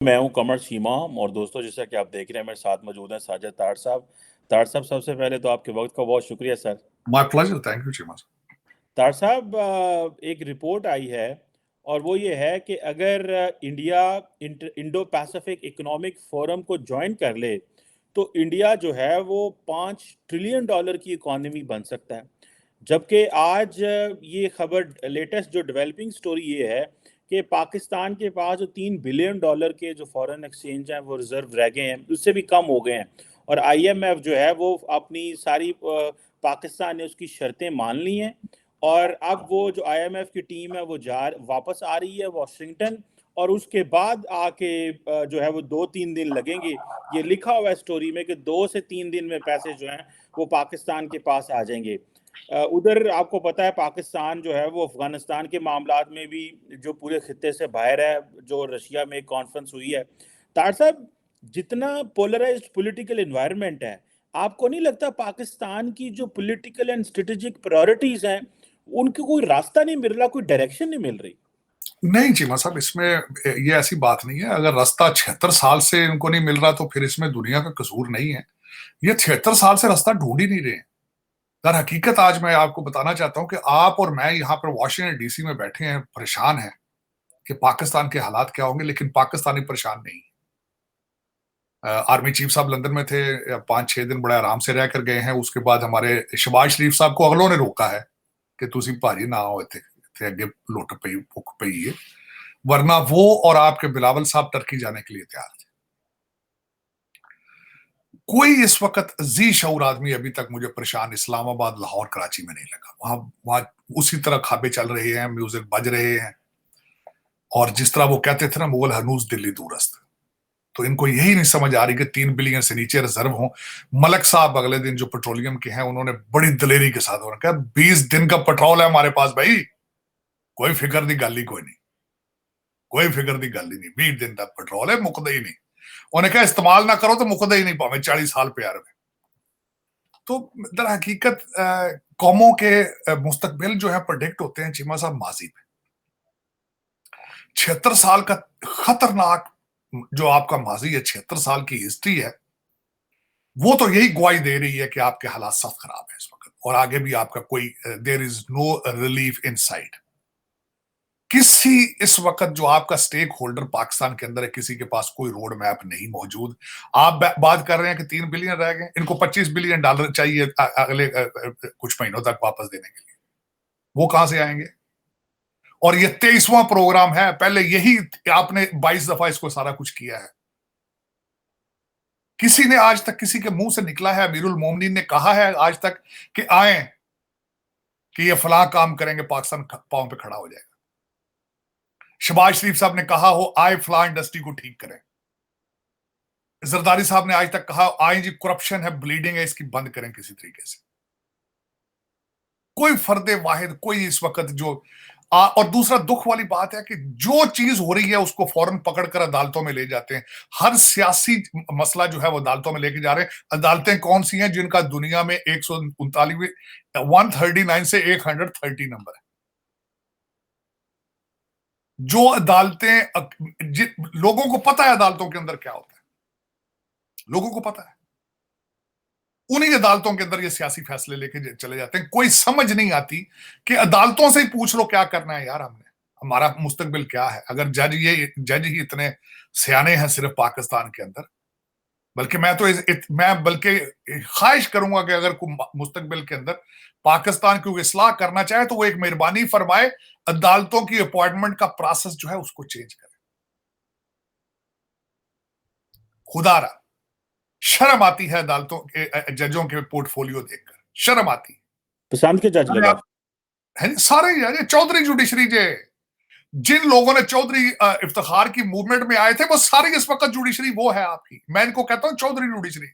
मैं हूं कमर शीमाम और दोस्तों, जैसा कि आप देख रहे हैं मेरे साथ मौजूद हैं साजिद तार साहब। तार साहब, सबसे पहले तो आपके वक्त का बहुत शुक्रिया sir. My pleasure, thank you Cheema. तार साहब, एक रिपोर्ट आई है और वो ये है कि अगर India Indo Pacific economic forum को ज्वाइन कर ले तो इंडिया जो है वो $5 ट्रिलियन की इकॉनमी बन सकता है। जबकि आज ये खबर, लेटेस्ट जो डेवलपिंग स्टोरी ये है कि पाकिस्तान के पास जो $3 बिलियन के जो फॉरेन एक्सचेंज हैं वो रिजर्व रह गए हैं, उससे भी कम हो गए हैं। और आईएमएफ जो है वो अपनी सारी पाकिस्तान ने उसकी शर्तें मान ली हैं। और अब वो जो आईएमएफ की टीम है वो वापस आ रही है वॉशिंगटन। और उसके बाद आके जो है वो 2-3 दिन लगेंगे। ये लिखा हुआ है स्टोरी में कि 2 से 3 दिन में पैसे जो हैं वो पाकिस्तान के पास आ जाएंगे। उधर आपको पता है पाकिस्तान जो है वो अफगानिस्तान के मामलात में भी जो पूरे खित्ते से बाहर है, जो रशिया में कॉन्फ्रेंस हुई है। तार साहब, जितना पोलराइज्ड पॉलिटिकल एनवायरनमेंट है, आपको नहीं लगता पाकिस्तान की जो पॉलिटिकल एंड स्ट्रेटेजिक प्रायोरिटीज हैं उनको कोई रास्ता नहीं मिल रहा, कोई डायरेक्शन नहीं मिल रही? नहीं चीमा साहब, इसमें ये ऐसी बात नहीं है। अगर रास्ता 76 साल से इनको नहीं मिल रहा तो फिर इसमें दुनिया का कसूर नहीं है। ये 76 साल से रास्ता ढूंढ ही नहीं रहे हैं। दर हकीकत आज मैं आपको बताना चाहता हूं कि आप और मैं यहाँ पर वॉशिंगटन डीसी में बैठे हैं, परेशान हैं कि पाकिस्तान के हालात क्या होंगे, लेकिन पाकिस्तानी परेशान नहीं। आर्मी चीफ साहब लंदन में थे, 5-6 दिन बड़े आराम से रह कर गए हैं। उसके बाद हमारे शहबाज शरीफ साहब को अगलों ने रोका है कि तुसी भाजी ना आओ इतने अगे लुट पई भुख पई है, वरना वो और आपके बिलावल साहब टर्की जाने के लिए तैयार थे। कोई इस वक्त जी शऊर आदमी अभी तक मुझे परेशान इस्लामाबाद, लाहौर, कराची में नहीं लगा। वहां वहां उसी तरह खाबे चल रहे हैं, म्यूजिक बज रहे हैं, और जिस तरह वो कहते थे ना, मुगल हनूज दिल्ली दूरस्त। तो इनको यही नहीं समझ आ रही कि 3 बिलियन से नीचे रिजर्व हो। मलक साहब अगले दिन जो पेट्रोलियम के हैं, उन्होंने बड़ी दलेरी के साथ उन्होंने कहा 20 दिन का पेट्रोल है हमारे पास भाई, कोई फिक्र दी गल ही कोई नहीं, कोई फिक्र दी गल ही नहीं, 20 दिन तक पेट्रोल है, मुकदा ही नहीं। उन्हें कहा इस्तेमाल ना करो तो मुकदा ही नहीं, भावे 40 साल प्यार में। तो दर हकीकत कौमों के मुस्तकबिल जो है प्रोडिक्ट होते हैं चीमा साहब माजी में। 76 साल का खतरनाक जो आपका माजी है, 76 साल की हिस्ट्री है, वो तो यही गवाही दे रही है कि आपके हालात सख्त खराब है इस वक्त, और आगे भी आपका कोई there is no relief in sight. किसी इस वक्त जो आपका स्टेक होल्डर पाकिस्तान के अंदर है, किसी के पास कोई रोड मैप नहीं मौजूद। आप बात कर रहे हैं कि 3 बिलियन रह गए, इनको $25 बिलियन चाहिए अगले कुछ महीनों तक वापस देने के लिए। वो कहां से आएंगे? और ये 23वां प्रोग्राम है, पहले यही आपने 22 दफा इसको सारा कुछ किया है। किसी ने आज तक, किसी के मुंह से निकला है, अमीरुल मोमिनीन ने कहा है आज तक कि आए कि ये फलां काम करेंगे, पाकिस्तान पांव पे खड़ा हो जाएगा? शहबाज शरीफ साहब ने कहा हो आए फलां इंडस्ट्री को ठीक करें। जरदारी साहब ने आज तक कहा आए जी करप्शन है, ब्लीडिंग है, इसकी बंद करें किसी तरीके से। कोई फर्दे वाहिद, कोई इस वक्त जो और दूसरा दुख वाली बात है कि जो चीज हो रही है उसको फौरन पकड़कर अदालतों में ले जाते हैं। हर सियासी मसला जो है वो अदालतों में लेके जा रहे हैं। अदालतें कौन सी हैं जिनका दुनिया में 139 से 130 नंबर है? जो अदालतें, लोगों को पता है अदालतों के अंदर क्या होता है, लोगों को पता है, उन्हीं अदालतों के अंदर ये सियासी फैसले लेके चले जाते हैं। कोई समझ नहीं आती कि अदालतों से ही पूछ लो क्या करना है यार, हमने हमारा मुस्तकबिल क्या है। अगर जज ही इतने सियाने हैं सिर्फ पाकिस्तान के अंदर, बल्कि मैं तो मैं बल्कि ख्वाहिश करूंगा कि अगर कोई मुस्तकबिल के अंदर पाकिस्तान की इस्लाह करना चाहे तो वो एक मेहरबानी फरमाए, अदालतों की अपॉइंटमेंट का प्रोसेस जो है उसको चेंज करे। खुदारा शर्म आती है अदालतों के जजों के पोर्टफोलियो देखकर, शर्म आती पसंद के जज है। लगा? आप है सारे यार चौधरी जुडिशरी जे, जिन लोगों ने चौधरी इफ्तिखार की मूवमेंट में आए थे वो सारी इस वक्त जुडिशरी वो है आपकी। मैं इनको कहता हूं चौधरी जुडिशरी।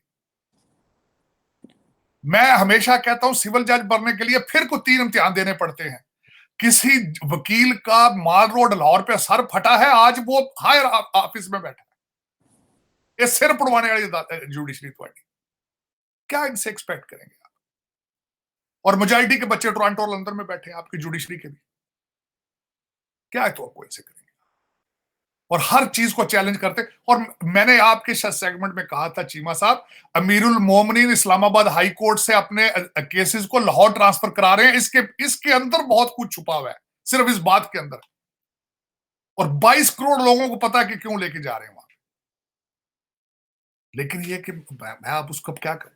मैं हमेशा कहता हूं सिविल जज बनने के लिए फिर को 3 इम्तिहान देने पड़ते हैं। किसी वकील का माल रोड लाहौर पे सर फटा है, आज वो हायर ऑफिस में बैठा है। ये सिर पड़वाने वाली जुडिशरी थोड़ी, क्या इनसे एक्सपेक्ट करेंगे आप? और मेजॉरिटी के बच्चे टोरंटो और लंदन में बैठे हैं आपकी जुडिशरी के भी, क्या है तो आपको इनसे करेंगे? और हर चीज को चैलेंज करते। और मैंने आपके सेगमेंट में कहा था चीमा साहब, अमीरुल मोमिनीन इस्लामाबाद हाई कोर्ट से अपने केसेस को लाहौर ट्रांसफर करा रहे हैं। इसके अंदर बहुत कुछ छुपा हुआ है, सिर्फ इस बात के अंदर। और 22 करोड़ लोगों को पता है कि क्यों लेके जा रहे हैं वहां। लेकिन ये कि मैं आप उसको क्या कर,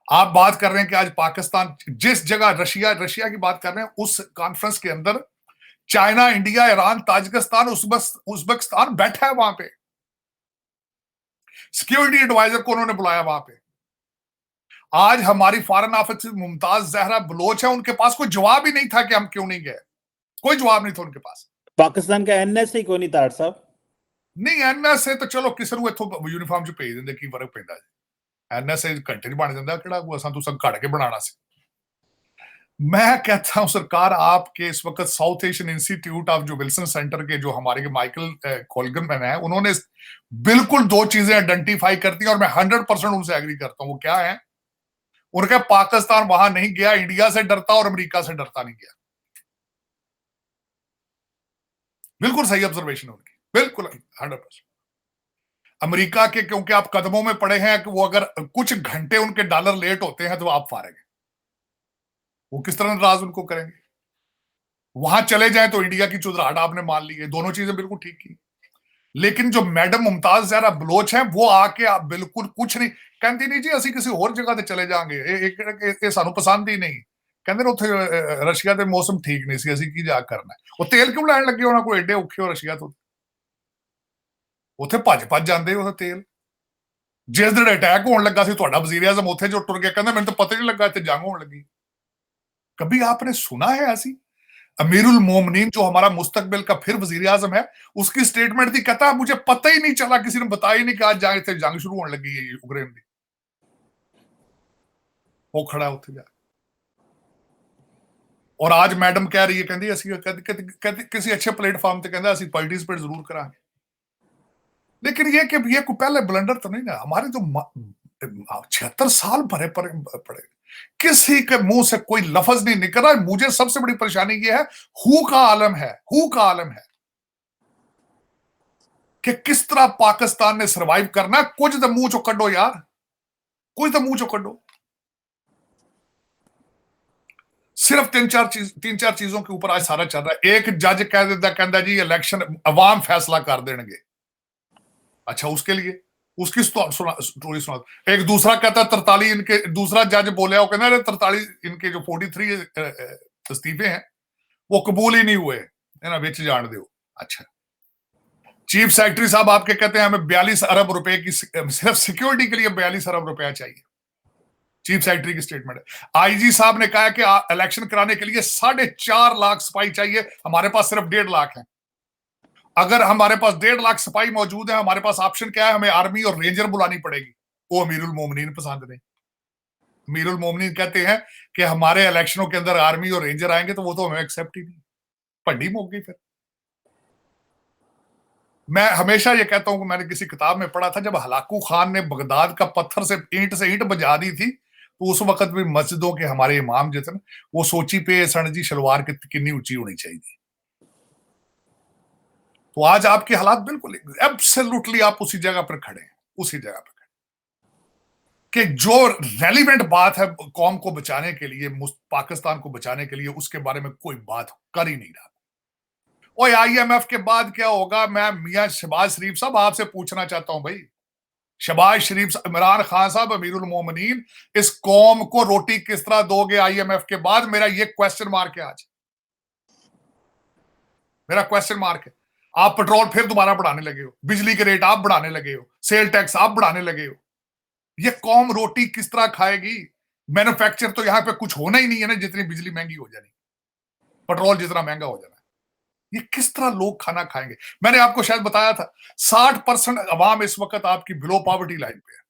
आप बात कर रहे हैं कि आज पाकिस्तान जिस जगह रशिया की बात कर रहे हैं, उस कॉन्फ्रेंस के अंदर China, India, Iran, Tajikistan, Uzbekistan बैठा है वहां पे। सिक्योरिटी एडवाइजर को उन्होंने बुलाया वहां पे। आज हमारी फॉरेन ऑफिसर मुमताज जहरा बलोच है, उनके पास कोई जवाब ही नहीं था कि हम क्यों नहीं गए। कोई जवाब नहीं था उनके पास। पाकिस्तान का एनएसए क्यों नहीं था साहब? नहीं, एनएसए तो चलो किसी ਨੂੰ ਇੱਥੋਂ यूनिफॉर्म ਚ ਭੇਜ ਦਿੰਦੇ, ਕੀ ਫਰਕ ਪੈਂਦਾ ਜੀ। एनएसए घंटे ਚ बन ਜਾਂਦਾ, ਕਿਹੜਾ ਕੋਈ ਅਸਾਂ ਤੁਸੀਂ ਘੜ ਕੇ ਬਣਾਉਣਾ ਸੀ। मैं कहता हूं सरकार, आपके इस वक्त साउथ एशियन इंस्टीट्यूट ऑफ जो विल्सन सेंटर के जो हमारे के माइकल कोलगन है, उन्होंने बिल्कुल दो चीजें आइडेंटिफाई करती हैं और मैं 100% उनसे एग्री करता हूं। वो क्या है? उनका पाकिस्तान वहां नहीं गया, इंडिया से डरता और अमेरिका से डरता नहीं गया। बिल्कुल सही ऑब्जर्वेशन है उनकी, बिल्कुल 100%। अमेरिका के क्योंकि आप कदमों में पड़े हैं कि वो अगर कुछ घंटे उनके डॉलर लेट होते हैं तो आप फारेंगे। वो किस तरह नाराज उनको करेंगे? वहां चले जाए तो इंडिया की चुदराहट आपने मान ली है। दोनों चीजें बिल्कुल ठीक की। लेकिन जो मैडम मुमताज जहरा बलोच है, वो आके आप बिल्कुल कुछ नहीं कहती, नहीं जी असं किसी होर जगह चले जाएंगे, सानू पसंद ही नहीं। कहते ने उत्थे रशिया के मौसम ठीक नहीं सी, असं की जा करना है। वो तेल क्यों लैन लगे होना, कोई एडे औखे हो रशिया तो उत्थे भज जाते हो तेल। जिस दिन अटैक होने लगा सी तुहाडा वजीर आज़म उत्थे जो टुर गया, कहंदा मैनूं तो पता ही नहीं लगा इत्थे जंग होने लगी। कभी आपने सुना है ऐसी? अमीरुल मोमिनीन जो हमारा मुस्तकबिल का फिर वजीर आजम है, उसकी स्टेटमेंट थी, कहता मुझे पता ही नहीं चला, किसी ने बताया ही नहीं कि आज जंग शुरू होने लगी है यूक्रेन की। वो खड़ा है उत्थे जा। और आज मैडम कह रही है, कहती किसी अच्छे प्लेटफॉर्म पे कहंदा असं पार्टिसिपेट जरूर करांगे। लेकिन ये कि ये कोई पहले ब्लंडर तो नहीं ना, हमारे जो 76 साल भरे पड़े, किसी के मुंह से कोई लफ्ज नहीं निकल रहा। मुझे सबसे बड़ी परेशानी ये है, हु का आलम है, हु का आलम है कि किस तरह पाकिस्तान ने सर्वाइव करना। कुछ तो मुंह चो कड्डो यार, कुछ तो मुंह चो कड्डो। सिर्फ तीन चार चीजों के ऊपर आज सारा चल रहा है। एक जज कह देता, कहता जी इलेक्शन अवाम फैसला कर देंगे। अच्छा, उसके लिए उसकी स्टोरी सुना। एक दूसरा कहता 43 इनके, दूसरा जज बोले, वो कहना 43 इनके जो 43 इस्तीफे हैं वो कबूल ही नहीं हुए, है ना, बेच जान दो। अच्छा, चीफ सेक्रेटरी साहब आपके कहते हैं हमें 42 अरब रुपए की सिर्फ सिक्योरिटी के लिए 42 अरब रुपया चाहिए। चीफ सेक्रेटरी की स्टेटमेंट है। आईजी साहब ने कहा कि इलेक्शन कराने के लिए 4.5 लाख सिपाही चाहिए, हमारे पास सिर्फ 1.5 लाख है। अगर हमारे पास 1.5 लाख सिपाही मौजूद है, हमारे पास ऑप्शन क्या है? हमें आर्मी और रेंजर बुलानी पड़ेगी। वो अमीरुल मोमिनीन पसंद नहीं। अमीरुल मोमिनीन कहते हैं कि हमारे इलेक्शनों के अंदर आर्मी और रेंजर आएंगे तो वो तो हमें एक्सेप्ट ही नहीं। भंडी मुक गई। फिर मैं हमेशा ये कहता हूं कि मैंने किसी किताब में पढ़ा था, जब हलाकू खान ने बगदाद का पत्थर से ईंट बजा दी थी, तो उस वक्त भी मस्जिदों के हमारे इमाम जो थे ना, वो सोची पे सन जी शलवार कितनी ऊंची होनी चाहिए। तो आज आपके हालात बिल्कुल एब्सोल्युटली आप उसी जगह पर खड़े हैं, उसी जगह पर खड़े कि जो रेलिवेंट बात है कौम को बचाने के लिए, पाकिस्तान को बचाने के लिए, उसके बारे में कोई बात कर ही नहीं रहा। और आईएमएफ के बाद क्या होगा? मैं मियां शहबाज शरीफ साहब आपसे पूछना चाहता हूं भाई, शहबाज शरीफ, इमरान खान साहब, अमीरुल मोमिनीन, इस कौम को रोटी किस तरह दोगे आईएमएफ के बाद? मेरा ये क्वेश्चन मार्क है आज, मेरा क्वेश्चन मार्क है। आप पेट्रोल फिर दोबारा बढ़ाने लगे हो, बिजली के रेट आप बढ़ाने लगे हो, सेल टैक्स आप बढ़ाने लगे हो। ये कौम रोटी किस तरह खाएगी? मैन्युफैक्चर तो यहां पे कुछ होना ही नहीं है ना, जितनी बिजली महंगी हो जानी, पेट्रोल जितना महंगा हो जाना, ये किस तरह लोग खाना खाएंगे? मैंने आपको शायद बताया था 60% अवाम इस वक्त आपकी बिलो पॉवर्टी लाइन पे है।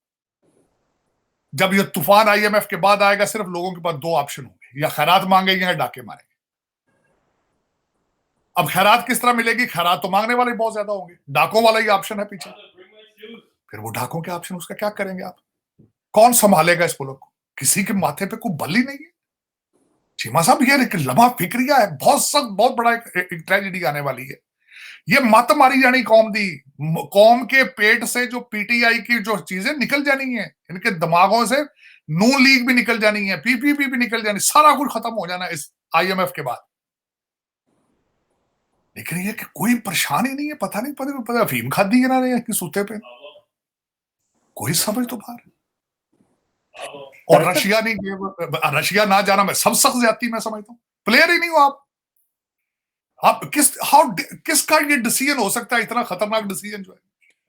जब ये तूफान आईएमएफ के बाद आएगा, सिर्फ लोगों के पास दो ऑप्शन होंगे, या खैरात मांगेंगे या डाके मारेंगे। अब खैरात किस तरह मिलेगी? खैरात तो मांगने वाले बहुत ज्यादा होंगे, डाकों वाला ही ऑप्शन है पीछे। फिर वो डाकों के ऑप्शन, उसका क्या करेंगे आप? कौन संभालेगा इस मुल्क को? किसी के माथे पे कोई बल ही नहीं है। चीमा साहब, ये एक लम्हा फिक्रिया है, बहुत सख्त, बहुत बड़ा एक ट्रेजेडी आने वाली है। ये मत मारी जानी कौम दी, कौम के पेट से जो पीटीआई की जो चीजें निकल जानी है, इनके दिमागों से नून लीग भी निकल जानी है, पीपीपी भी निकल जानी, सारा कुछ खत्म हो जाना इस आईएमएफ के बाद। लेकिन ये कि कोई परेशान ही नहीं है, पता नहीं पता अफीम खादी गिरा रहे हैं कि सूते पे, कोई समझ तो बाहर। और रशिया नहीं, रशिया ना जाना मैं सब सख्त ज्यादती मैं समझता हूं, प्लेयर ही नहीं हो आप किसका ये डिसीजन हो सकता है, इतना खतरनाक डिसीजन जो है।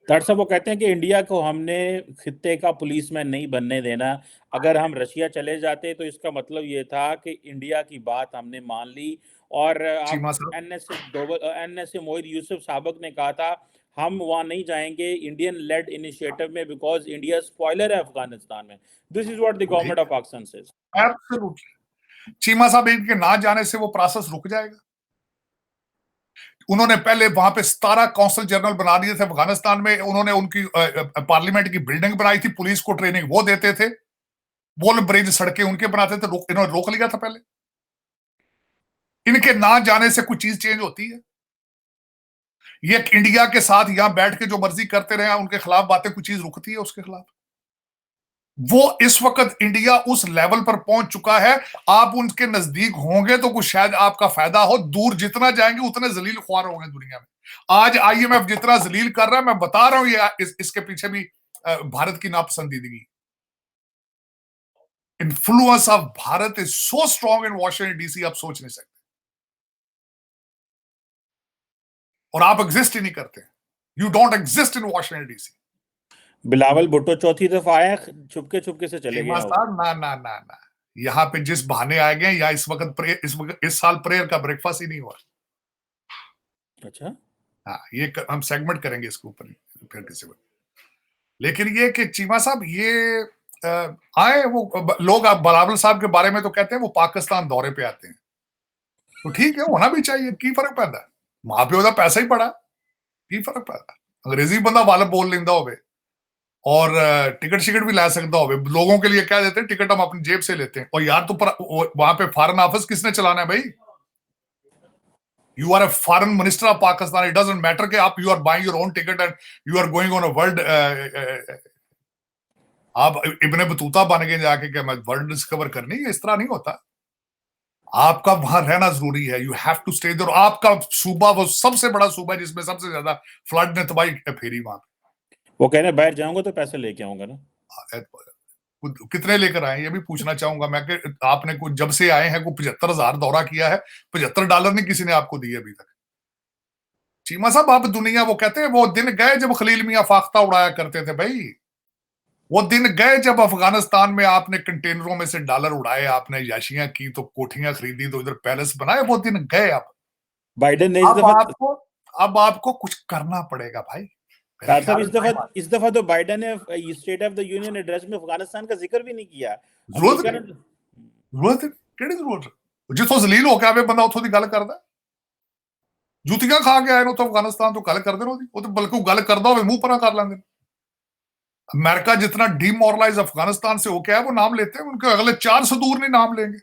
डॉक्टर साहब वो कहते हैं कि इंडिया को हमने खित्ते का पुलिसमैन नहीं बनने देना, अगर हम रशिया चले जाते तो इसका मतलब ये था कि इंडिया की बात हमने मान ली। और आप चीमा साहब, एनएसए मोहित यूसुफ साबक ने कहा था हम वहां नहीं जाएंगे इंडियन लेड इनिशिएटिव में, बिकॉज इंडिया स्पॉइलर है अफगानिस्तान में। This is what the government of Pakistan says. Absolutely Cheema साहब, इनके ना जाने से वो प्रोसेस रुक जाएगा। उन्होंने पहले वहां पे 17 कौंसल जनरल बना दिए थे अफगानिस्तान में, उन्होंने उनकी पार्लियामेंट की बिल्डिंग बनाई थी, पुलिस को ट्रेनिंग वो देते थे, वॉल ब्रिज सड़कें उनके बनाते थे, इन्होंने रोक लिया था पहले। इनके ना जाने से कुछ चीज चेंज होती है? ये इंडिया के साथ यहां बैठ के जो मर्जी करते रहे, उनके खिलाफ बातें, कुछ चीज रुकती है उसके खिलाफ? वो इस वक्त इंडिया उस लेवल पर पहुंच चुका है, आप उनके नजदीक होंगे तो कुछ शायद आपका फायदा हो, दूर जितना जाएंगे उतने जलील ख्वार होंगे दुनिया में। आज आईएमएफ जितना जलील कर रहा है, मैं बता रहा हूं ये इसके पीछे भी भारत की नापसंदीदगी। Influence of Bharat is so strong in Washington DC, आप सोच नहीं सकते। और आप एग्जिस्ट ही नहीं करते, you don't exist in Washington DC. Bilawal Bhutto चौथी दफा आए, छुपके से चले गए। ना ना ना ना, यहाँ पे जिस बहाने आ गए, या इस वक्त इस साल प्रेयर का ब्रेकफास्ट ही नहीं हुआ। अच्छा, हाँ, ये हम सेगमेंट करेंगे इसके ऊपर फिर किसी वक्त। लेकिन ये कि चीमा साहब ये आए, वो लोग आप बलावल साहब के बारे में तो कहते हैं वो पाकिस्तान दौरे पे आते हैं, तो ठीक है, होना भी चाहिए, की फर्क पैदा है, मां प्यो का पैसा ही पड़ा, की फर्क पैदा। अंग्रेजी बंदा वाल बोल लेंदा होवे और टिकट शिकट भी ला सकता होवे, लोगों के लिए क्या देते हैं, टिकट हम अपनी जेब से लेते हैं। और यार, तो वहां पे फॉरेन ऑफिस किसने चलाना है भाई? You are a foreign minister of Pakistan. It doesn't matter कि आप you are buying your own ticket and you are going on a world आप इब्ने बतूता बन गए जाके कि मैं वर्ल्ड डिस्कवर करनी है, इस तरह नहीं होता। आपका वहां रहना जरूरी है, you have to stay there. आपका सूबा वो सबसे बड़ा सूबा है जिसमें सबसे ज्यादा फ्लड ने तबाही फेरी वहां। वो कह रहे बाहर जाऊंगा तो पैसे लेके आऊंगा ना। कितने लेकर आए ये भी पूछना चाहूंगा मैं कि आपने कुछ जब से आए हैं को 75,000 दौरा किया है, $75 नहीं किसी ने आपको दिए अभी तक। चीमा साहब, आप दुनिया, वो कहते हैं वो दिन गए जब खलील मियां फाख्ता उड़ाया करते थे भाई, वो दिन गए जब अफगानिस्तान में आपने कंटेनरों में से डॉलर उड़ाए, आपने याशियां की तो कोठियां खरीदी तो इधर पैलेस बनाए, वो दिन गए। अब बाइडेन ने अब आपको कुछ करना पड़ेगा भाई। साहब इस दफा तो बाइडेन ने state of the union address में अफगानिस्तान का जिक्र भी नहीं किया। जरूरत जिथों जलील होके आवे बंदा उथों दी गल करदा, जुतियां खा के आए तो अफगानिस्तान तो गल करदे ने, वो तो बल्कि गल करदा होवे मुंह परा कर लेंदे। अमेरिका जितना डीमोरलाइज अफगानिस्तान से होके आया, वो नाम लेते हैं, उनके अगले 4 से दूर नहीं नाम लेंगे।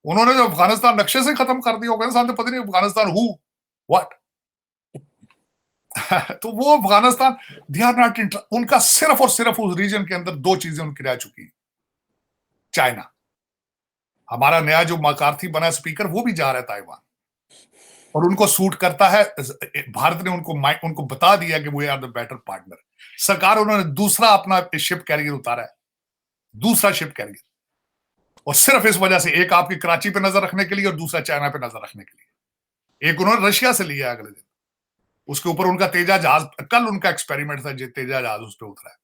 उन्होंने जो अफगानिस्तान नक्शे से खत्म कर दिया होगा, सामने पता नहीं अफगानिस्तान हु व्हाट तो वो अफगानिस्तान, दे आर नॉट, उनका सिर्फ और सिर्फ उस रीजन के अंदर 2 चीजें उनकी रह चुकी हैं। चाइना, हमारा नया जो मकार्थी बना स्पीकर, वो भी जा रहा है ताइवान, और उनको सूट करता है। भारत ने उनको बता दिया कि we are the better partner. सरकार उन्होंने दूसरा अपना शिप कैरियर उतारा है, दूसरा शिप कैरियर, और सिर्फ इस वजह से, एक आपकी कराची पे नजर रखने के लिए और दूसरा चाइना पे नजर रखने के लिए। एक उन्होंने रशिया से लिया अगले दिन, उसके ऊपर उनका तेजा जहाज, कल उनका एक्सपेरिमेंट था, तेजा जहाज उस पर उतरा है।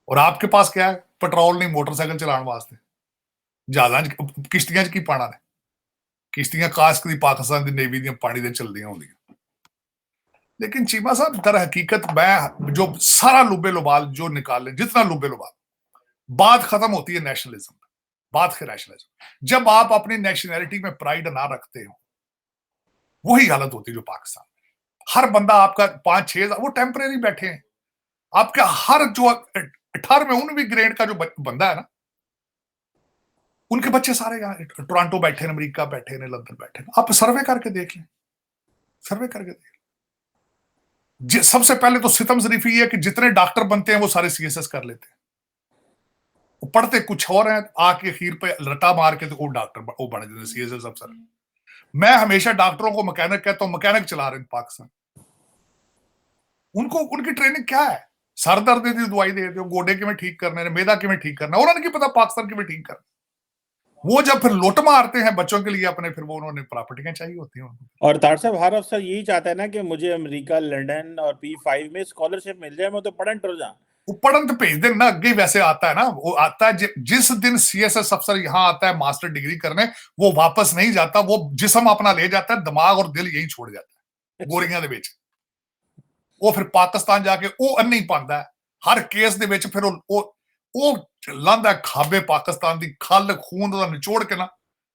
और आपके पास क्या है? पेट्रोल नहीं, मोटरसाइकिल चलाने वास्ते जहाज किश्तियां की पाना ने, किश्तियां खास करी पाकिस्तान की नेवी दी पानी दे चलदियां होंदियां। लेकिन चीमा साहब, दर हकीकत मैं जो सारा लुबे लुबाल जो निकाल ले, जितना लुबे लुबाल, बात खत्म होती है नेशनलिज्म, बात है नेशनलिज्म। जब आप अपनी नेशनैलिटी में प्राइड ना रखते हो, वही हालत होती है जो पाकिस्तान। हर बंदा आपका 5-6, वो टेम्परेरी बैठे हैं। आपका हर जो 18वीं ग्रेड का जो बंदा है ना, उनके बच्चे सारे यहाँ टोरंटो बैठे हैं, अमेरिका बैठे हैं, लंदन बैठे हैं। आप सर्वे करके देख लें, सर्वे करके देखिए। सबसे पहले तो सितम जरीफी है कि जितने डॉक्टर बनते हैं वो सारे सीएसएस कर लेते हैं, वो पढ़ते कुछ और हैं, आके अखीर पे रटा मार के तो वो डॉक्टर वो बन जाते सीएसएस अफसर। मैं हमेशा डॉक्टरों को मैकेनिक कहता हूं, मैकेनिक चला रहे हैं पाकिस्तान। उनको उनकी ट्रेनिंग क्या है? सर दर्द की दवाई दे दो, गोडे के में ठीक करने, मेदा के में ठीक करना, और उनकी पता पाकिस्तान के में ठीक करना। वो जब फिर लुट मारते हैं बच्चों के लिए अपने, फिर वो उन्होंने प्रॉपर्टियां चाहिए होती हैं उनको। और तार साहब हर अफसर यही चाहता है ना कि मुझे अमेरिका, लंदन और P5 में स्कॉलरशिप मिल जाए, मैं तो पढ़न टुर जा। वो पढ़न तो भेज देना अगे, वैसे आता है ना, वो आता है जिस दिन सीएसएस अफसर यहाँ आता है मास्टर डिग्री करने, वो वापस नहीं जाता, वो जिस्म अपना ले जाता है, दिमाग और दिल यही छोड़ जाता है गोरियां दे विच। वो फिर पाकिस्तान जाके वो अन्नी पांदा है हर केस दे विच, फिर वो लांदा खाबे पाकिस्तान दी खल खून दा निचोड़ के ना,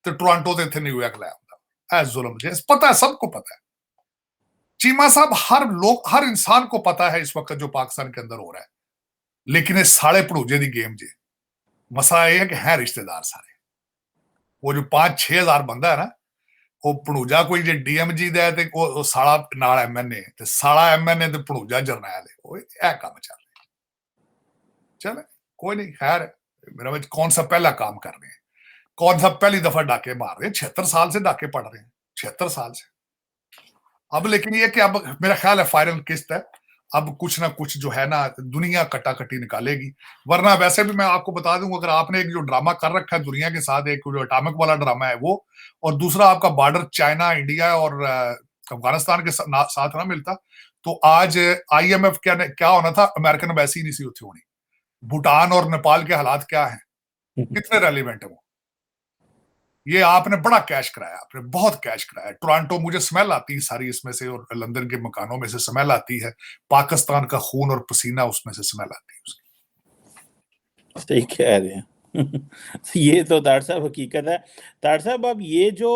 ते टोरंटो दे इत्थे न्यूयॉर्क लै आंदा है। जुल्म जे पता है, सबको पता है चीमा साहब, हर इंसान को पता है इस वक्त जो पाकिस्तान के अंदर हो रहा है। लेकिन ये साले भड़ूजे दी गेम जे, मसला यह है कि है रिश्तेदार सारे। वो जो 5-6 हज़ार बंदा है ना, वो भड़ूजा कोई जे डीएमजी दा ते वो साला नाल एमएनए, ते साला एमएनए ते भड़ूजा जरनैल है, वो ए काम चल रहा है। चले कोई नहीं, खैर मेरा बच्चा कौन सा पहला काम कर रहे हैं, कौन सा पहली दफा डाके मार रहे हैं, 76 साल से डाके पड़ रहे हैं, 76 साल से। अब लेकिन ये कि अब मेरा ख्याल है फाइनल किस्त है, अब कुछ ना कुछ जो है ना दुनिया कटाकटी निकालेगी। वरना वैसे भी मैं आपको बता दूं, अगर आपने एक जो ड्रामा कर रखा है दुनिया के साथ, एक जो अटामिक वाला ड्रामा है वो, और दूसरा आपका बॉर्डर चाइना, इंडिया और अफगानिस्तान के साथ ना मिलता, तो आज आईएमएफ क्या होना था, अमेरिकन एम्बेसी नहीं सी उत्थे होनी। भूटान और नेपाल के हालात क्या है, कितने रेलिवेंट है वो। ये आपने बड़ा कैश कराया, आपने बहुत कैश कराया। टोरंटो मुझे स्मेल आती है सारी इसमें से, और लंदन के मकानों में से स्मेल आती है, पाकिस्तान का खून और पसीना उसमें से स्मेल आती है उसकी। सही कह रहे हैं। ये तो तार साहब हकीकत है। तार साहब अब ये जो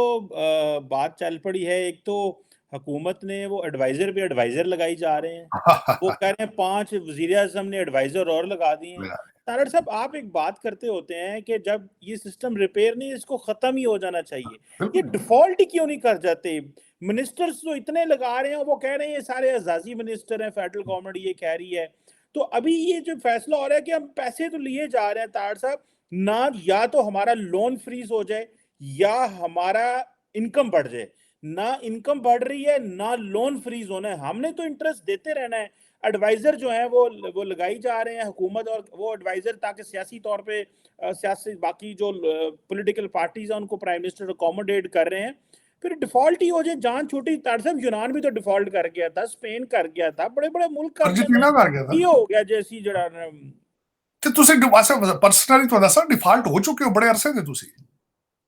बात चल पड़ी है, एक तो हुकूमत ने वो एडवाइजर पे एडवाइजर लगाई जा रहे हैं, वो कह रहे हैं 5 वजीर आजम ने एडवाइजर और लगा दिए हैं। तारड़ साहब आप एक बात करते होते हैं कि जब ये सिस्टम रिपेयर नहीं, इसको खत्म ही हो जाना चाहिए, ये डिफॉल्ट ही क्यों नहीं कर जाते? मिनिस्टर्स तो इतने लगा रहे हैं, वो कह रहे हैं ये सारे अजाजी मिनिस्टर हैं, फेडरल गवर्नमेंट ये कह रही है। तो अभी ये जो फैसला हो रहा है कि हम पैसे तो लिए जा रहे हैं तारड़ साहब, ना या तो हमारा लोन फ्रीज हो जाए या हमारा इनकम बढ़ जाए। ना इनकम बढ़ रही है ना लोन फ्रीज होना है, हमने तो इंटरेस्ट देते रहना है। एडवाइजर जो है वो लगाई जा रहे हैं हुकूमत, और वो एडवाइजर ताकि सियासी तौर पे सियासी बाकी जो पॉलिटिकल पार्टीज हैं उनको प्राइम मिनिस्टर अकोमोडेट कर रहे हैं। फिर डिफॉल्ट ही हो जाए, जान छूटी। तारसम यूनान भी तो डिफॉल्ट कर गया था, स्पेन कर गया था, बड़े बड़े मुल्क कर गए अर्जेंटीना कर गया था। ये हो गया जैसी जड़ा ਤੇ ਤੁਸੀਂ पर्सनली तो दसा डिफॉल्ट हो चुके हो बड़े अरसे से तुसी।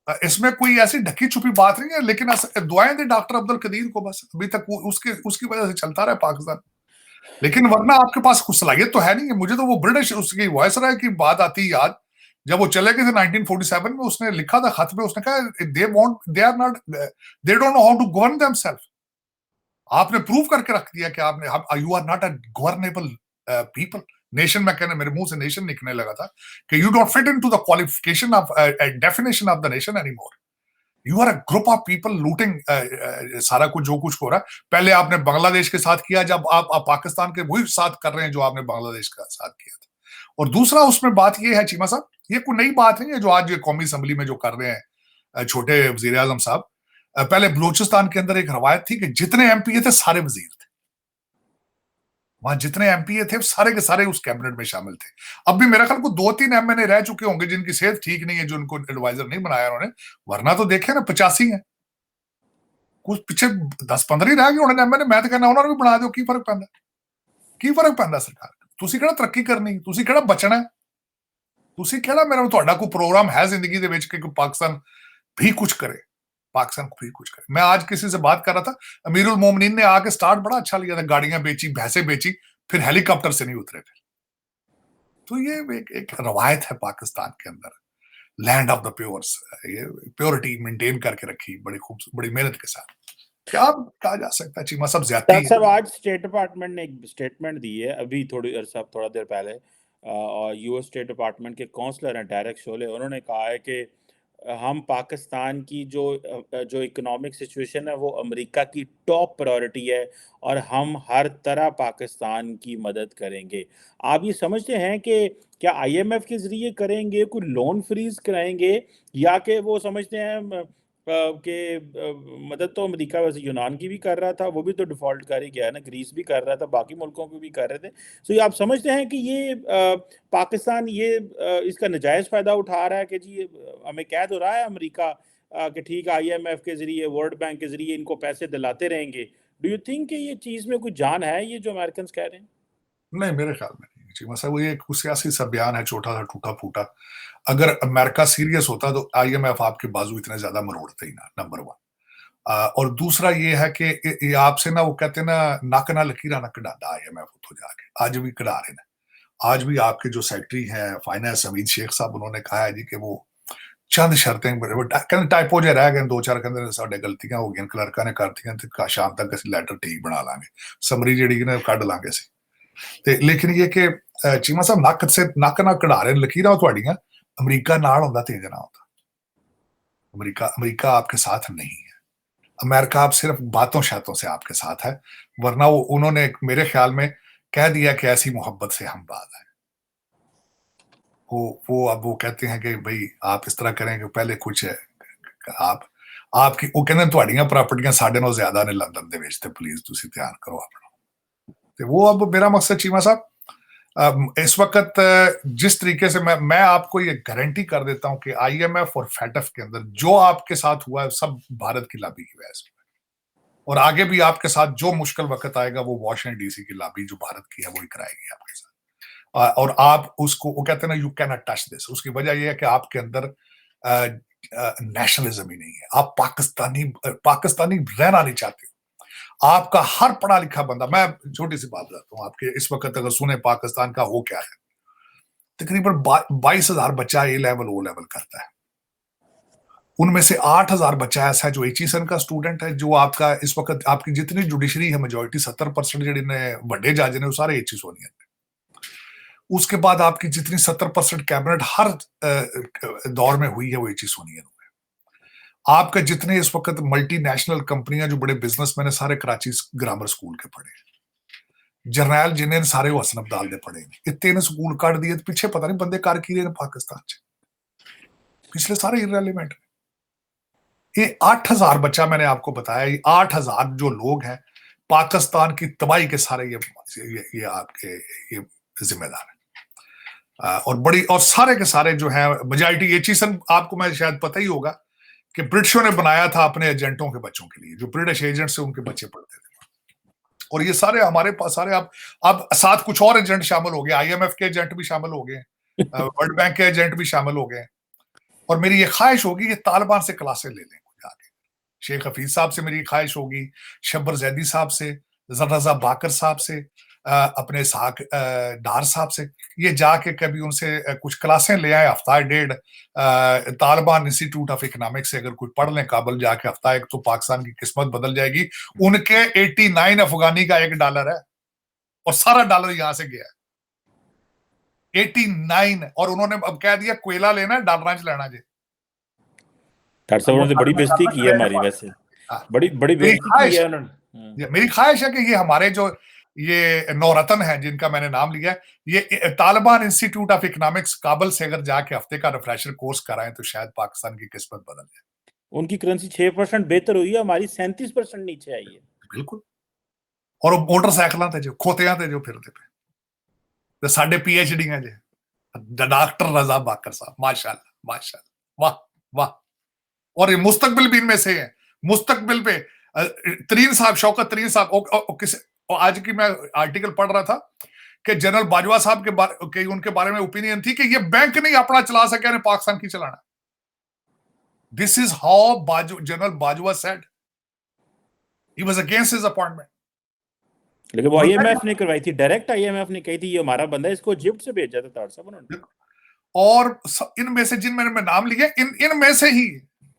इसमें कोई ऐसी ढकी छुपी बात नहीं है, लेकिन दुआएं दे डॉक्टर अब्दुल कदीर को, बस अभी तक उसकी वजह से चलता रहा पाकिस्तान। लेकिन वरना आपके पास कुछ सलाहियत तो है नहीं है। मुझे तो वो ब्रिटिश उसकी वॉइस रहा की बात आती याद, जब वो चले गए थे 1947 में, उसने लिखा था खत में, उसने कहा they don't know how to govern themselves. आपने प्रूव करके रख दिया कि आपने you are not a governable people. Nation में कहने, मेरे मुंह से नेशन निकलने लगा था कि you don't fit into the qualification of definition of the nation anymore. You are a group of people looting सारा कुछ जो कुछ हो रहा है। पहले आपने बांग्लादेश के साथ किया, जब आप पाकिस्तान के वही साथ कर रहे हैं जो आपने बांग्लादेश के साथ किया था। और दूसरा उसमें बात यह है चीमा साहब, ये कोई नई बात नहीं है जो आज कौमी असम्बली में जो कर रहे हैं छोटे वजीर आजम साहब। पहले बलूचिस्तान के अंदर एक रवायत थी कि जितने एमपी थे सारे वजीर थे, वहां जितने एमपी थे सारे के सारे उस कैबिनेट में शामिल थे। अब भी मेरा ख्याल को 2-3 एमएनए रह चुके होंगे जिनकी सेहत ठीक नहीं है, जो उनको एडवाइजर नहीं बनाया उन्होंने, वरना तो देखे ना 85 है। कुछ पीछे 10-15 ही रह गए उन्होंने एमएनए। मैं तो कहना उन्होंने भी बना दो, की फर्क पैंदा, की फर्क पैंदा सरकार। ਤੁਸੀਂ ਕਿਹੜਾ ਤਰੱਕੀ ਕਰਨੀ, ਤੁਸੀਂ ਕਿਹੜਾ ਬਚਣਾ, ਤੁਸੀਂ ਕਿਹੜਾ मेरा ਤੁਹਾਡਾ कोई प्रोग्राम है जिंदगी ਦੇ ਵਿੱਚ कि पाकिस्तान भी कुछ करे, पाकिस्तान को भी कुछ करे। मैं आज किसी से बात कर रहा था, अमीरुल मोमिनीन ने आके स्टार्ट बड़ा अच्छा लिया था, गाड़ियां बेची, भैंसे बेची, फिर हेलीकॉप्टर से नहीं उतरे थे। तो ये एक रवायत है पाकिस्तान के अंदर, लैंड ऑफ द प्योर्स, ये प्योरिटी मेंटेन करके रखी बड़ी खूबसूरत, बड़ी मेहनत के साथ। क्या कहा जा सकता है चीमा, सब ज्यादा सर आज स्टेट डिपार्टमेंट ने एक स्टेटमेंट दी है अभी थोड़ा देर पहले, और यूएस स्टेट डिपार्टमेंट के काउंसलर हैं डेरेक शोले, उन्होंने कहा है कि हम पाकिस्तान की जो इकोनॉमिक सिचुएशन है वो अमेरिका की टॉप प्रायोरिटी है और हम हर तरह पाकिस्तान की मदद करेंगे। आप ये समझते हैं कि क्या आईएमएफ के ज़रिए करेंगे, कोई लोन फ्रीज़ कराएँगे या कि वो समझते हैं मदद तो अमेरिका वैसे यूनान की भी कर रहा था, वो भी तो डिफ़ॉल्ट कर ही गया है ना, ग्रीस भी कर रहा था, बाकी मुल्कों को भी कर रहे थे। सो ये आप समझते हैं कि ये पाकिस्तान ये इसका नजायज़ फ़ायदा उठा रहा है कि जी हमें कह तो रहा है अमेरिका कि ठीक है आईएमएफ के ज़रिए, वर्ल्ड बैंक के ज़रिए इनको पैसे दिलाते रहेंगे। डू यू थिंक कि ये चीज़ में कोई जान है, ये जो अमेरिकन्स कह रहे हैं? नहीं, मेरे ख्याल में नहीं जी, मतलब वो एक सियासी सा बयान है, छोटा-सा, टूटा-फूटा। अगर अमेरिका सीरियस होता तो आईएमएफ आपके बाजू इतने ज़्यादा मरोड़ते ही ना, नंबर 1। और दूसरा ये है कि ये आपसे ना वो कहते हैं ना, नक ना लकीरां ना कढांदा आईएमएफ उतो जाके, आज भी कढा रहे हैं। आज भी आपके जो सेक्रेटरी हैं फाइनेंस हमीद शेख साहब, उन्होंने कहा है जी कि वो चंद शर्तें कहते टाइपो जे रह गए 2-4 कहते साडे गलतियां हो गई, क्लर्कां ने करतियां ते शाम तक ਅਸੀਂ ਲੈਟਰ ਠੀਕ ਬਣਾ ਲਾਂਗੇ, ਸਮਰੀ ਜਿਹੜੀ ਨੇ ਕੱਢ ਲਾਂਗੇ ਅਸੀਂ। ਤੇ ਲੇਕਿਨ ਇਹ ਕਿ ਚੀਮਾ ਸਾਹਿਬ ਨੱਕ ਨਾਲ ਕਢਾ ਰਹੇ ਲਕੀਰਾਂ ਉਹ ਤੁਹਾਡੀਆਂ, ਅਮਰੀਕਾ ਨਾਲ ਹੁੰਦਾ ਤੇ ਨਾ ਹੁੰਦਾ। अमेरिका आपके साथ नहीं है। अमेरिका आप सिर्फ बातों शातों से आपके साथ है, वरना वो उन्होंने मेरे ख्याल में कह दिया कि ऐसी मोहब्बत से हम बात है। वो अब वो कहते हैं कि भाई आप इस तरह करें कि पहले कुछ आप आपकी वो कहते ਤੁਹਾਡੀਆਂ ਪ੍ਰਾਪਰਟੀਆਂ ਸਾਡੇ ਨਾਲੋਂ ਜ਼ਿਆਦਾ ਨੇ ਲੰਦਨ ਦੇ ਵਿੱਚ, ਤੇ ਪਲੀਜ਼ ਤੁਸੀਂ ਧਿਆਨ ਕਰੋ ਆਪਣਾ। ਤੇ वो अब मेरा मकसद चीमा साहब इस वक्त जिस तरीके से मैं आपको ये गारंटी कर देता हूं कि आईएमएफ और फैटफ के अंदर जो आपके साथ हुआ है सब भारत की लॉबी की वजह से, और आगे भी आपके साथ जो मुश्किल वक्त आएगा वो वॉशिंगटन डीसी की लॉबी जो भारत की है वही कराएगी आपके साथ। और आप उसको, वो कहते हैं ना, you can not touch this. उसकी वजह यह है कि आपके अंदर नेशनलिज्म ही नहीं है। आप पाकिस्तानी रहना नहीं चाहते। आपका हर पढ़ा लिखा बंदा, मैं छोटी सी बात बताता हूँ आपके, इस वक्त अगर सुने पाकिस्तान का हो क्या है, तकरीबन 22,000 बच्चा ए लेवल ओ लेवल करता है। उनमें से 8,000 बच्चा ऐसा है जो एचईसन का स्टूडेंट है, जो आपका इस वक्त आपकी जितनी जुडिशरी है मेजोरिटी 70% जिन्हें बड़े जज ने वो सारे एचईसोनियन है। उसके बाद आपकी जितनी 70% कैबिनेट हर दौर में हुई है वो एचईसोनियन हुए। आपके जितने इस वक्त मल्टीनेशनल कंपनियां जो बड़े बिजनेसमैन है सारे कराची ग्रामर स्कूल के पढ़े, जरनैल जिन्हें सारे वो हसन अब्दाल दे पढ़े। इतने स्कूल काट दिए, पीछे पता नहीं बंदे कार की रहे पाकिस्तान च, पिछले सारे इररेलेवेंट। ये 8,000 बच्चा मैंने आपको बताया, ये 8,000 जो लोग हैं पाकिस्तान की तबाही के सारे ये आपके ये जिम्मेदार है। और बड़ी और सारे के सारे जो है मेजॉरिटी एचईसन, आपको मैं शायद पता ही होगा कि ब्रिटिशों ने बनाया था अपने एजेंटों के बच्चों के लिए, जो ब्रिटिश एजेंट से उनके बच्चे पढ़ते थे। और ये सारे हमारे पास सारे अब साथ कुछ और एजेंट शामिल हो गए, आईएमएफ के एजेंट भी शामिल हो गए, वर्ल्ड बैंक के एजेंट भी शामिल हो गए। और मेरी ये ख्वाहिश होगी ये तालिबान से क्लासें ले लें जाके। शेख हफीज साहब से मेरी ख्वाहिश होगी, शब्बर जैदी साहब से, रजा बाकर साहब से, अपने इसहाक डार साहब से, ये जाके कभी उनसे कुछ क्लासें ले आए, हफ्ता डेढ़ तालिबान इंस्टीट्यूट ऑफ इकोनॉमिक्स से अगर कोई पढ़ लें काबुल जाके हफ्ता एक, तो पाकिस्तान की किस्मत बदल जाएगी। उनके 89 अफगानी का $1 है और सारा डॉलर यहां से गया है 89। और उन्होंने अब कह दिया कोयला लेना है, डॉलर लेना जी। डॉक्टर साहब उन्होंने बड़ी बेइज्जती की है हमारी, वैसे बड़ी बड़ी बेइज्जती की है उन्होंने। मेरी ख्वाहिश है कि ये हमारे जो ये नौरतन है जिनका मैंने नाम लिया, ये Taliban institute of economics Kabul से अगर जाके हफ्ते का रिफ्रेशर कोर्स कराएं तो शायद पाकिस्तान की किस्मत बदल जाए। उनकी करेंसी 6% बेहतर हुई है, हमारी 37% नीचे आई है। बिल्कुल। और वो मोटरसाइकिलों ते जो खोतियां ते जो फिरते पे, तो साढ़े पीएचडी हैं जी, डॉक्टर रजा बाकर साहब, माशाल्लाह माशाल्लाह, वाह वाह। और ये मुस्तकबिल भी इनमें से है, मुस्तकबिल पे तरीन साहब, शौकत तरीन साहब, आज की मैं आर्टिकल पढ़ रहा था कि जनरल बाजवा साहब के उनके बारे में ओपिनियन थी कि ये बैंक नहीं अपना चला सके, पाकिस्तान की चलाना। This is how general Bajwa said, he was against his appointment. लेकिन वो आईएमएफ ने करवाई थी, डायरेक्ट आईएमएफ ने कही थी ये हमारा बंदा है, इसको इजिप्ट से भेजा था तार साहब उन्होंने। और इनमें से जिन मैंने नाम लिए, इनमें से ही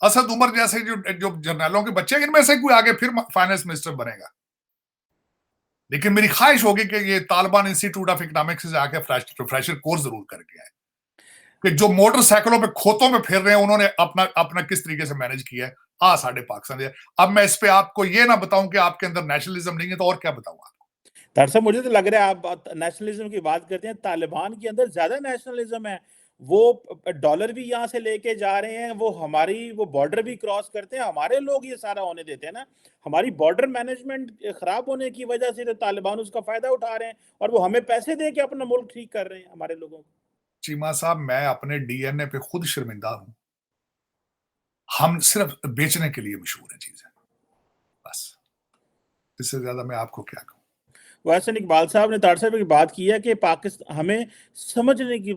असद उमर जैसे जो जर्नलों के बच्चे, इनमें से कोई आगे फिर फाइनेंस मिनिस्टर बनेगा। लेकिन मेरी ख्वाहिश होगी कि ये तालिबान इंस्टीट्यूट ऑफ इकोनॉमिक्स से आके फ्रेशर कोर्स जरूर करके आए। कि जो मोटरसाइकिलों पे खोतों में फिर रहे हैं उन्होंने अपना अपना किस तरीके से मैनेज किया है साढ़े पाकिस्तान है। अब मैं इस पे आपको ये ना बताऊं कि आपके अंदर नेशनलिज्म नहीं है तो और क्या बताऊं आपको। दरअसल मुझे तो लग रहा है आप नेशनलिज्म की बात करते हैं, तालिबान के अंदर ज्यादा नेशनलिज्म है। वो डॉलर भी यहाँ से लेके जा रहे हैं, वो बॉर्डर भी क्रॉस करते हैं, हमारे लोग ये सारा होने देते हैं ना। हमारी बॉर्डर मैनेजमेंट खराब होने की वजह से तो तालिबान उसका फायदा उठा रहे हैं और वो हमें पैसे दे के अपना मुल्क ठीक कर रहे हैं हमारे लोगों को। चीमा साहब, मैं अपने डीएनए पे खुद शर्मिंदा हूं। हम सिर्फ बेचने के लिए मशहूर है चीजें, बस। इससे ज्यादा मैं आपको क्या कहूं। वैसे इकबाल साहब ने तार साहब की बात की है कि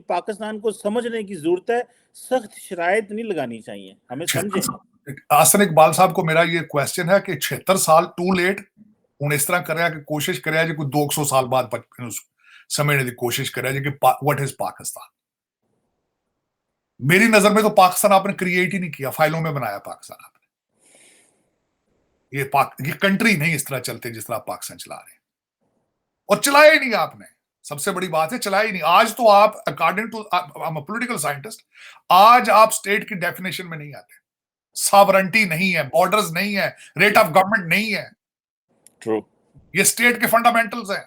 पाकिस्तान को समझने की जरूरत है, सख्त शराइत नहीं लगानी चाहिए, हमें समझे। आसन इकबाल साहब को मेरा ये क्वेश्चन है कि 76 साल टू लेट हूं इस तरह कर कोशिश करे कोई 200 साल बाद समझने की कोशिश करे कि व्हाट इज पाकिस्तान। मेरी नजर में तो पाकिस्तान आपने क्रिएट ही नहीं किया, फाइलों में बनाया पाकिस्तान आपने। ये कंट्री नहीं इस तरह चलते जिस तरह आप पाकिस्तान चला रहे हैं, और चलाया ही नहीं आपने। सबसे बड़ी बात है चलाया ही नहीं। आज तो आप अकॉर्डिंग टू पॉलिटिकल साइंटिस्ट, आज आप स्टेट की डेफिनेशन में नहीं आते। सॉवरेंटी नहीं है, बॉर्डर्स नहीं है, रेट ऑफ गवर्नमेंट नहीं है। ट्रू। ये स्टेट के फंडामेंटल्स हैं।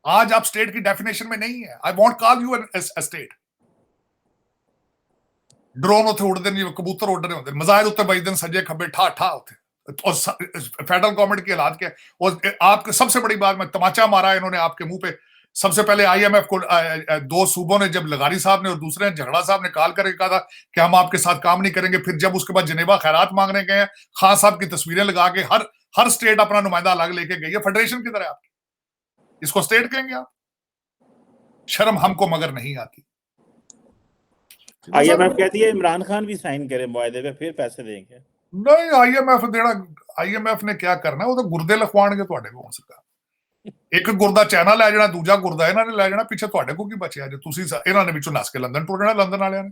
आज आप स्टेट की डेफिनेशन में नहीं है। I want call you a state. Drone उत्थे उड़ते नहीं, कबूतर उड़ रहे होते, मिसाइल उत्ते बजते सज्जे खब्बे ठा ठा होते। और फेडरल गवर्नमेंट के हालात क्या। और आपके सबसे बड़ी बात में तमाचा मारा इन्होंने आपके मुंह पे। सबसे पहले आईएमएफ को दो सूबों ने, जब लगारी साहब ने और दूसरे ने झगड़ा साहब ने कॉल करके कहा था कि हम आपके साथ काम नहीं करेंगे। फिर जब उसके बाद जनेवा खैरात मांगने गए, खान साहब की तस्वीरें लगा के हर स्टेट अपना नुमाइंदा अलग लेके गई है। फेडरेशन किधर है आपकी? इसको स्टेट कहेंगे आप? शर्म हमको मगर नहीं आती। आईएमएफ कहती है इमरान खान भी साइन करे मुआहदे पे, फिर पैसे देंगे। नहीं, आईएमएफ देना, आईएमएफ ने क्या करना, वो तो गुर्दे लखवाणगे ਤੁਹਾਡੇ ਕੋਲ ਸਰਕਾਰ। ਇੱਕ ਗੁਰਦਾ ਚਾਈਨਾ ਲੈ ਜਾਣਾ, ਦੂਜਾ ਗੁਰਦਾ ਇਹਨਾਂ ਨੇ ਲੈ ਜਾਣਾ, ਪਿੱਛੇ ਤੁਹਾਡੇ ਕੋਲ ਕੀ ਬਚਿਆ ਜੇ ਤੁਸੀਂ ਇਹਨਾਂ ਨੇ ਵਿੱਚੋਂ ਨਸ ਕੇ ਲੰਦਨ ਟੁਰ ਜਾਣਾ। ਲੰਦਨ ਵਾਲਿਆਂ ਨੇ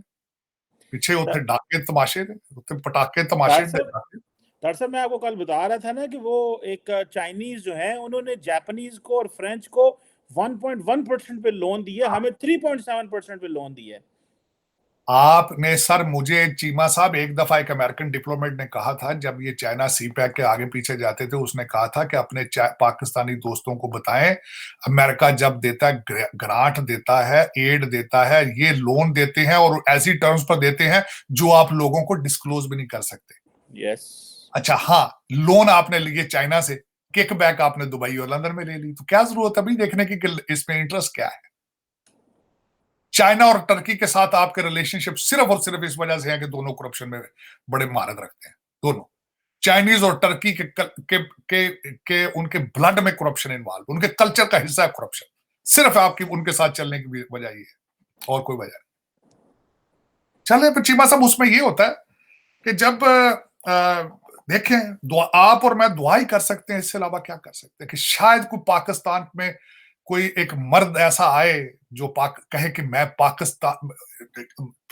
ਪਿੱਛੇ ਉੱਥੇ ਡਾਕੇ ਤਮਾਸ਼ੇ ਨੇ, ਉੱਥੇ पटाखे तमाशे। दरअसल मैं आपको कल बता रहा था ना कि वो एक चाइनीज जो है उन्होंने जापानीज को और फ्रेंच को 1.1% पे लोन दिया, हमें 3.7% पे लोन दिया है। आपने सर, मुझे चीमा साहब एक दफा एक अमेरिकन डिप्लोमेट ने कहा था, जब ये चाइना सी पैक के आगे पीछे जाते थे, उसने कहा था कि अपने पाकिस्तानी दोस्तों को बताएं, अमेरिका जब देता है, ग्रांट देता है, एड देता है, ये लोन देते हैं और ऐसी टर्म्स पर देते हैं जो आप लोगों को डिस्क्लोज भी नहीं कर सकते। यस। अच्छा, हाँ, लोन आपने लिए चाइना से, किक बैक आपने दुबई और लंदन में ले ली, तो क्या जरूरत है अभी देखने की कि इसमें इंटरेस्ट क्या है। चाइना और टर्की के साथ आपके रिलेशनशिप सिर्फ और सिर्फ इस वजह से है कि दोनों करप्शन में बड़े महारत रखते हैं। दोनों चाइनीज और टर्की के उनके ब्लड में करप्शन इन्वॉल्व, उनके कल्चर का हिस्सा है करप्शन। सिर्फ आपकी उनके साथ चलने की वजह ये है, और कोई वजह नहीं। चले पर चीमा साहब, उसमें ये होता है कि जब देखें, आप और मैं दुआ ही कर सकते हैं, इससे अलावा क्या कर सकते हैं कि शायद कोई पाकिस्तान में कोई एक मर्द ऐसा आए जो कहे कि मैं पाकिस्तान।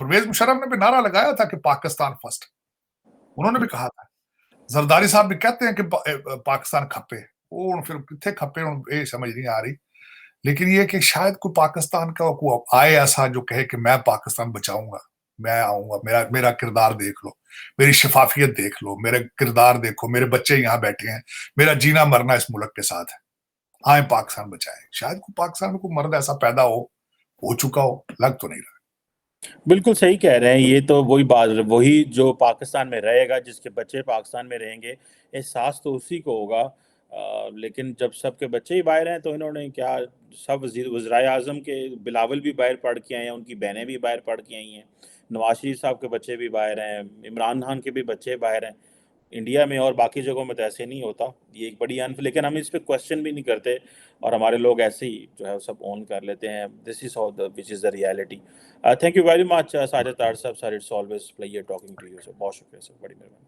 परवेज मुशर्रफ ने भी नारा लगाया था कि पाकिस्तान फर्स्ट, उन्होंने भी कहा था। जरदारी साहब भी कहते हैं कि पाकिस्तान खप्पे, वो फिर कितने खप्पे ये समझ नहीं आ रही। लेकिन ये कि शायद कोई पाकिस्तान का को आए ऐसा जो कहे कि मैं पाकिस्तान बचाऊंगा, मैं आऊंगा, मेरा किरदार देख लो, मेरी शफाफियत देख लो, मेरा किरदार देखो, मेरे बच्चे यहाँ बैठे हैं, मेरा जीना मरना इस मुल्क के साथ है, आए पाकिस्तान बचाए। शायद पाकिस्तान में कोई मर्द ऐसा पैदा हो चुका हो, लग तो नहीं रहा। बिल्कुल सही कह रहे हैं। ये तो वही बात, वही जो पाकिस्तान में रहेगा, जिसके बच्चे पाकिस्तान में रहेंगे, एहसास तो उसी को होगा। लेकिन जब सबके बच्चे ही बाहर हैं तो इन्होंने क्या, सब वज़ीर आज़म के बिलावल भी बाहर पढ़ के आए हैं, उनकी बहनें भी बाहर पढ़ के आई हैं, नवाज शरीफ साहब के बच्चे भी बाहर हैं, इमरान खान के भी बच्चे बाहर हैं। इंडिया में और बाकी जगहों में तो ऐसे नहीं होता। ये एक बड़ी लेकिन हम इस पे क्वेश्चन भी नहीं करते और हमारे लोग ऐसे ही जो है सब ऑन कर लेते हैं। This is how the which is the reality. Thank you very much Sajid Tarar साहब sir, it's always pleasure talking to you sir. बहुत शुक्रिया सर, बड़ी मेहरबानी।